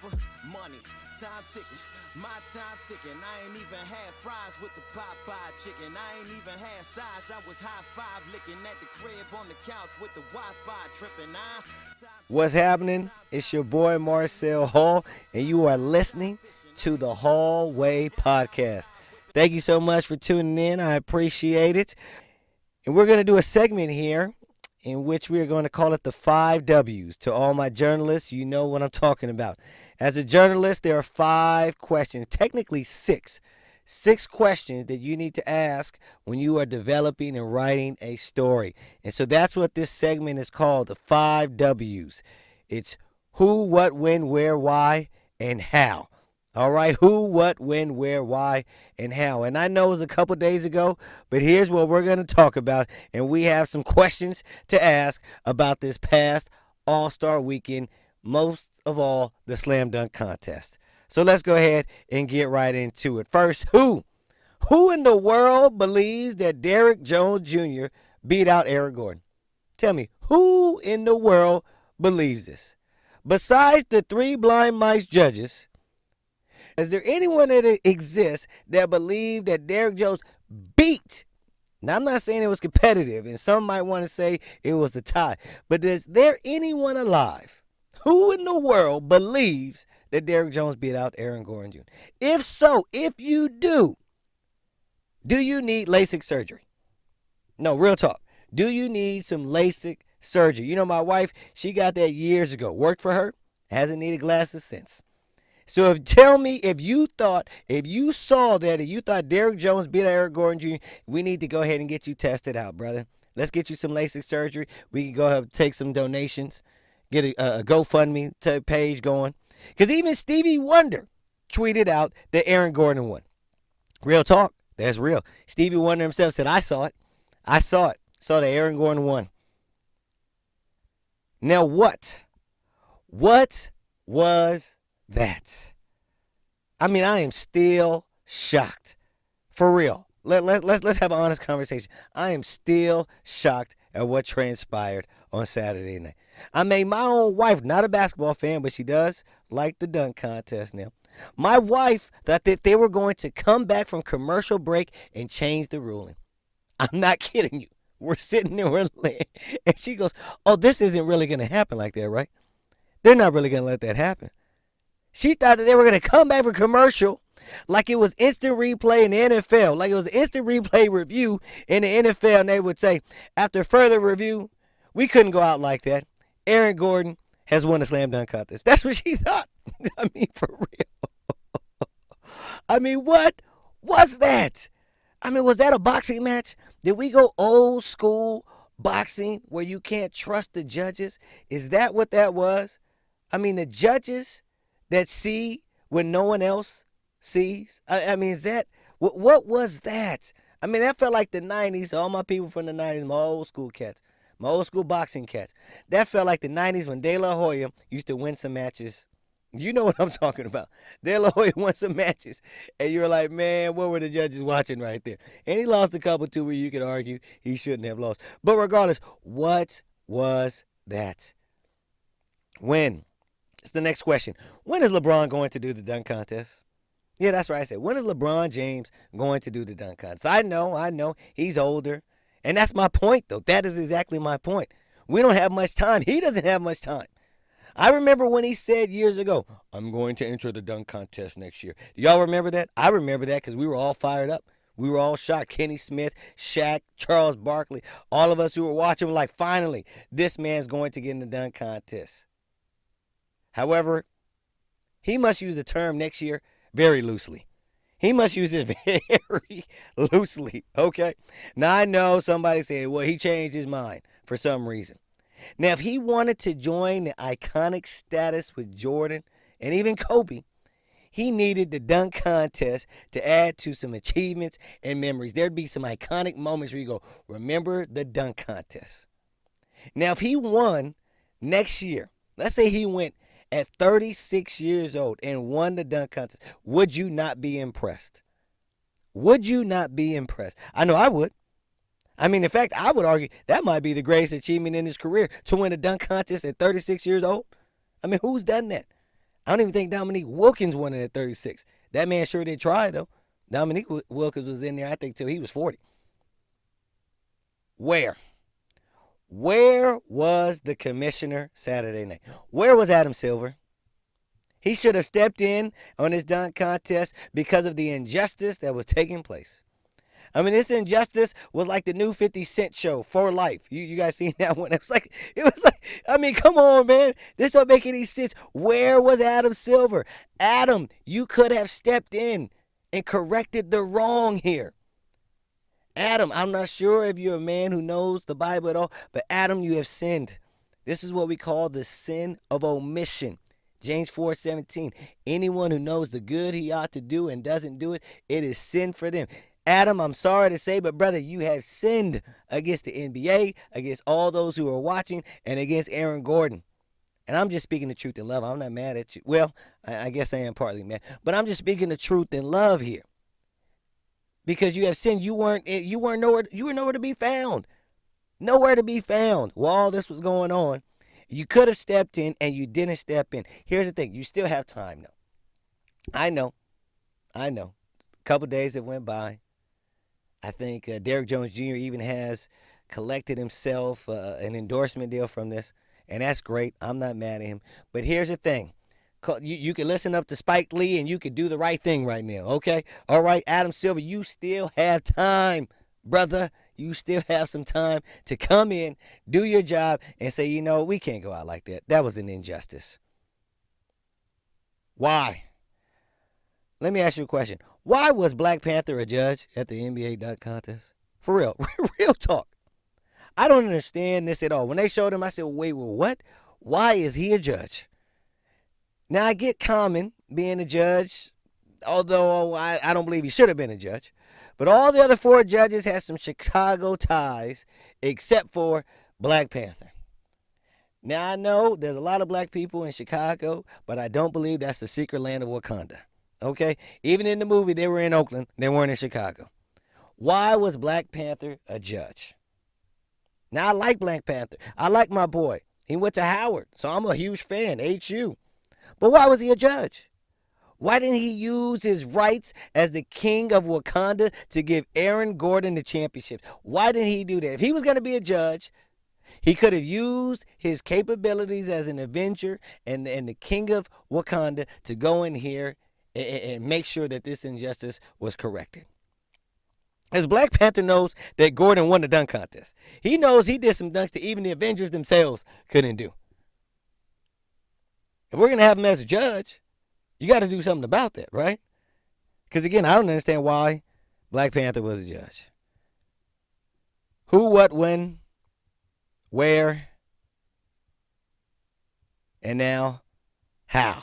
over, money, time ticking, my time ticking. I ain't even had fries with the Popeye chicken. I ain't even had sides. I was high five licking at the crib on the couch with the Wi-Fi tripping. What's happening? It's your boy Marcel Hall, and you are listening to the Hallway Podcast. Thank you so much for tuning in. I appreciate it. And we're going to do a segment here in which we are going to call it the 5 W's. To all my journalists, you know what I'm talking about. As a journalist, there are 5 questions, technically 6. 6 questions that you need to ask when you are developing and writing a story. And so that's what this segment is called, the 5 W's. It's who, what, when, where, why, and how. All right, who, what, when, where, why, and how. And I know it was a couple days ago, but here's what we're going to talk about. And we have some questions to ask about this past All-Star Weekend, most of all, the Slam Dunk Contest. So let's go ahead and get right into it. First, who? Who in the world believes that Derrick Jones Jr. beat out Eric Gordon? Tell me, who in the world believes this? Besides the 3 blind mice judges, is there anyone that exists that believes that Derrick Jones beat? Now, I'm not saying it was competitive, and some might want to say it was the tie, but is there anyone alive who in the world believes that Derrick Jones beat out Aaron Gordon Jr.? If so, if you do you need LASIK surgery? No, real talk. Do you need some LASIK surgery? You know, my wife, she got that years ago. Worked for her. Hasn't needed glasses since. So tell me if you saw that, and you thought Derrick Jones beat Eric Gordon Jr., we need to go ahead and get you tested out, brother. Let's get you some LASIK surgery. We can go ahead and take some donations, get a GoFundMe page going. Because even Stevie Wonder tweeted out that Aaron Gordon won. Real talk. That's real. Stevie Wonder himself said, I saw it. Saw that Aaron Gordon won. Now what? What was that? I mean, I am still shocked. For real. Let's have an honest conversation. I am still shocked at what transpired on Saturday night. I mean, my own wife, not a basketball fan, but she does like the dunk contest now. My wife thought that they were going to come back from commercial break and change the ruling. I'm not kidding you. We're sitting there, and she goes, oh, this isn't really going to happen like that, right? They're not really going to let that happen. She thought that they were going to come back for commercial like it was instant replay in the NFL, like it was instant replay review in the NFL, and they would say, after further review, we couldn't go out like that. Aaron Gordon has won the slam dunk contest. That's what she thought. I mean, for real. I mean, what was that? I mean, was that a boxing match? Did we go old school boxing where you can't trust the judges? Is that what that was? I mean, the judges that see when no one else sees? I mean, is that, what was that? I mean, that felt like the 90s. All my people from the 90s, my old school cats, my old school boxing cats. That felt like the 90s when De La Hoya used to win some matches. You know what I'm talking about. De La Hoya won some matches, and you're like, man, what were the judges watching right there? And he lost a couple, too, where you could argue he shouldn't have lost. But regardless, what was that? When? It's the next question. When is LeBron going to do the dunk contest? Yeah, that's right. I said, when is LeBron James going to do the dunk contest? I know. He's older. And that's my point, though. That is exactly my point. We don't have much time. He doesn't have much time. I remember when he said years ago, I'm going to enter the dunk contest next year. Do y'all remember that? I remember that because we were all fired up. We were all shocked. Kenny Smith, Shaq, Charles Barkley, all of us who were watching were like, finally, this man's going to get in the dunk contest. However, he must use the term next year very loosely. He must use it very loosely, okay? Now, I know somebody saying, well, he changed his mind for some reason. Now, if he wanted to join the iconic status with Jordan and even Kobe, he needed the dunk contest to add to some achievements and memories. There'd be some iconic moments where you go, remember the dunk contest. Now, if he won next year, let's say he went at 36 years old and won the dunk contest, would you not be impressed? Would you not be impressed? I know I would. I mean, in fact, I would argue that might be the greatest achievement in his career, to win a dunk contest at 36 years old. I mean, who's done that? I don't even think Dominique Wilkins won it at 36. That man sure did try, though. Dominique Wilkins was in there, I think, till he was 40. Where? Where was the commissioner Saturday night? Where was Adam Silver? He should have stepped in on this dunk contest because of the injustice that was taking place. I mean, this injustice was like the new 50 Cent show, For Life. You guys seen that one? It was like, I mean, come on, man. This don't make any sense. Where was Adam Silver? Adam, you could have stepped in and corrected the wrong here. Adam, I'm not sure if you're a man who knows the Bible at all, but Adam, you have sinned. This is what we call the sin of omission. James 4:17. Anyone who knows the good he ought to do and doesn't do it, it is sin for them. Adam, I'm sorry to say, but brother, you have sinned against the NBA, against all those who are watching, and against Aaron Gordon. And I'm just speaking the truth in love. I'm not mad at you. Well, I guess I am partly mad, but I'm just speaking the truth in love here. Because you have sinned, you were nowhere to be found. Nowhere to be found while all this was going on. You could have stepped in and you didn't step in. Here's the thing, you still have time now. I know. A couple days have went by. I think Derrick Jones Jr. even has collected himself an endorsement deal from this, and that's great. I'm not mad at him. But here's the thing. You can listen up to Spike Lee, and you can do the right thing right now, okay? All right, Adam Silver, you still have time, brother. You still have some time to come in, do your job, and say, you know, we can't go out like that. That was an injustice. Why? Let me ask you a question. Why was Black Panther a judge at the NBA dunk contest? For real. Real talk. I don't understand this at all. When they showed him, I said, wait, well, what? Why is he a judge? Now, I get Common being a judge, although I don't believe he should have been a judge. But all the other four judges had some Chicago ties, except for Black Panther. Now, I know there's a lot of black people in Chicago, but I don't believe that's the secret land of Wakanda. Okay? Even in the movie, they were in Oakland. They weren't in Chicago. Why was Black Panther a judge? Now, I like Black Panther. I like my boy. He went to Howard, so I'm a huge fan, HU. But why was he a judge? Why didn't he use his rights as the king of Wakanda to give Aaron Gordon the championship? Why didn't he do that? If he was going to be a judge, he could have used his capabilities as an Avenger and the king of Wakanda to go in here and make sure that this injustice was corrected. As Black Panther knows that Gordon won the dunk contest. He knows he did some dunks that even the Avengers themselves couldn't do. If we're going to have him as a judge, you got to do something about that, right? Because, again, I don't understand why Black Panther was a judge. Who, what, when, where, and now how?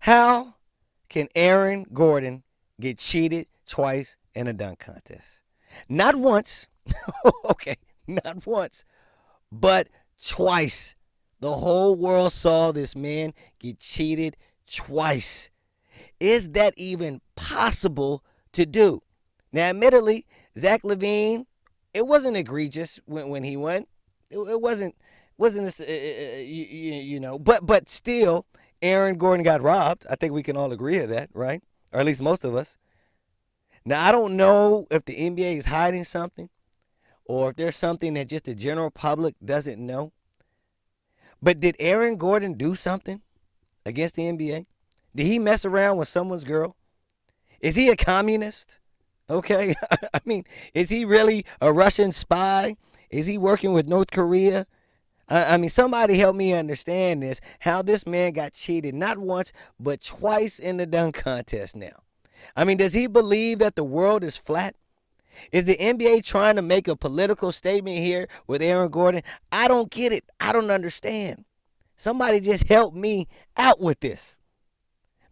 How can Aaron Gordon get cheated twice in a dunk contest? Not once, okay, not once, but twice. The whole world saw this man get cheated twice. Is that even possible to do? Now, admittedly, Zach LaVine, it wasn't egregious when he won. It wasn't but still, Aaron Gordon got robbed. I think we can all agree to that, right? Or at least most of us. Now, I don't know if the NBA is hiding something or if there's something that just the general public doesn't know. But did Aaron Gordon do something against the NBA? Did he mess around with someone's girl? Is he a communist? Okay. I mean, is he really a Russian spy? Is he working with North Korea? I mean, somebody help me understand this, how this man got cheated not once, but twice in the dunk contest now. I mean, does he believe that the world is flat? Is the NBA trying to make a political statement here with Aaron Gordon? I don't get it. I don't understand. Somebody just help me out with this.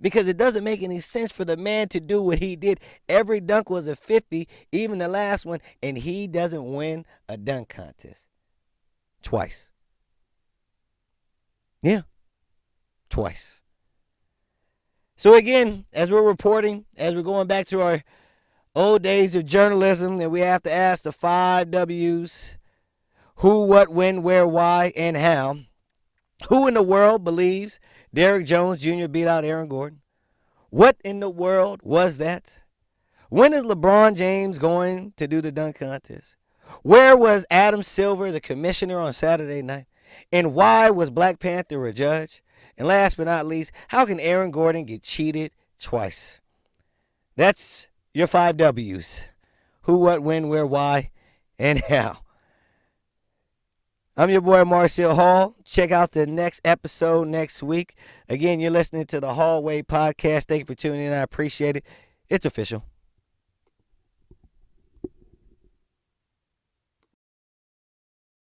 Because it doesn't make any sense for the man to do what he did. Every dunk was a 50, even the last one, and he doesn't win a dunk contest. Twice. Yeah. Twice. So again, as we're reporting, as we're going back to our old days of journalism, and we have to ask the 5 W's: who, what, when, where, why, and how. Who in the world believes Derrick Jones Jr. beat out Aaron Gordon? What in the world was that? When is LeBron James going to do the dunk contest? Where was Adam Silver, the commissioner, on Saturday night? And why was Black Panther a judge? And last but not least, how can Aaron Gordon get cheated twice? That's your 5 W's. Who, what, when, where, why, and how. I'm your boy Marcel Hall. Check out the next episode next week. Again, you're listening to the Hallway Podcast. Thank you for tuning in. I appreciate it. It's official.